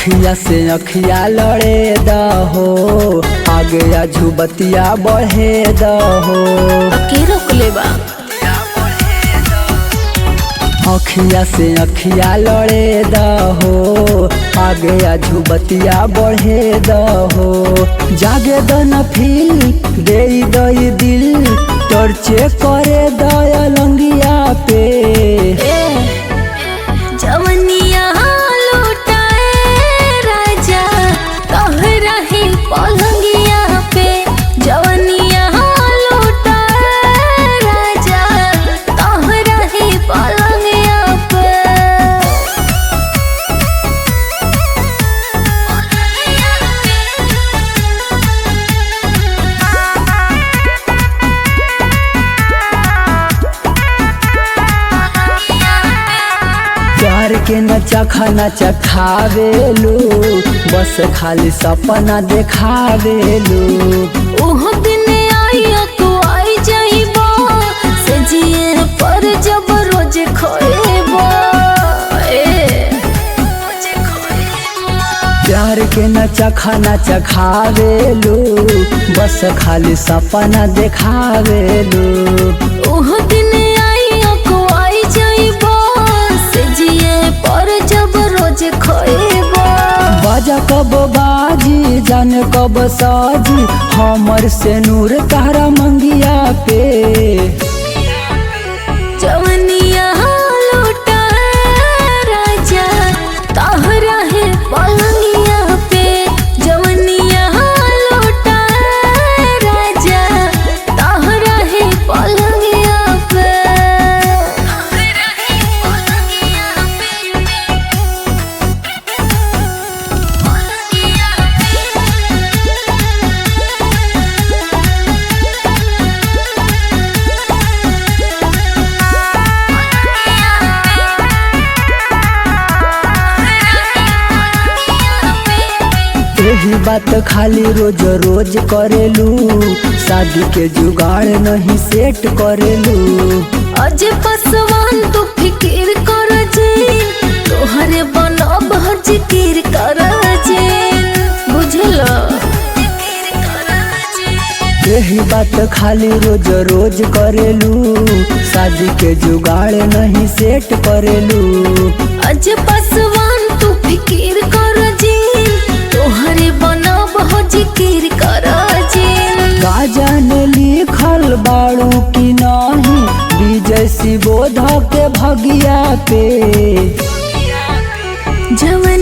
अखिया से अखिया लड़े दहो, आगे या झुबतिया बढ़े दहो। के रोक ले बा? अखिया से अखिया लड़े दहो, आगे या झुबतिया बढ़े दहो। जागे दन फील दे दई दिल, टर्चे करे दया लंगिया पे। जवनिया लुटाए राजा तोहरा ही पलंगिया पे। जवनिया लुटाए राजा तोहरा ही पलंगिया पे। प्यार के नचा खाना चखावेलू, बस खाली सपना देखावेलू। ओह दिन आइया तो आई जाइबा, सजिए पर जब रोज खोएबा। प्यार के नचा खाना चखावेलू, बस खाली सपना देखावेलू। ओह दिन आइया को आई जाइबा, सजिए पर जब रोज खोएबा। बाजा कब बाजी जाने कब साजी, हमर से नूर तारा मंगिया पे। जवनिया लुटाए राजा तोहरा है पलंगिया पे। जवनिया लुटाए राजा तोहरा है पलंगिया पे। तोहरा है पलंगिया पे। पलंगिया यही बात खाली रोज रोज करेलू, शादी के जुगाड़ नहीं सेट करेलू। अजे पसवान तू फिकिर कर जे, तोहरे बनब जिकिर कर जे। बुझलो? यही बात खाली रोज रोज करेलू, शादी के जुगाड़ नहीं सेट करेलू। अजे पसवान तू फिकिर कर जे, तोहरे बनब जिकिर कर जे। का जाने लिखल बाड़ू की नहीं, विजय शिवोध के भगिया पे। जवन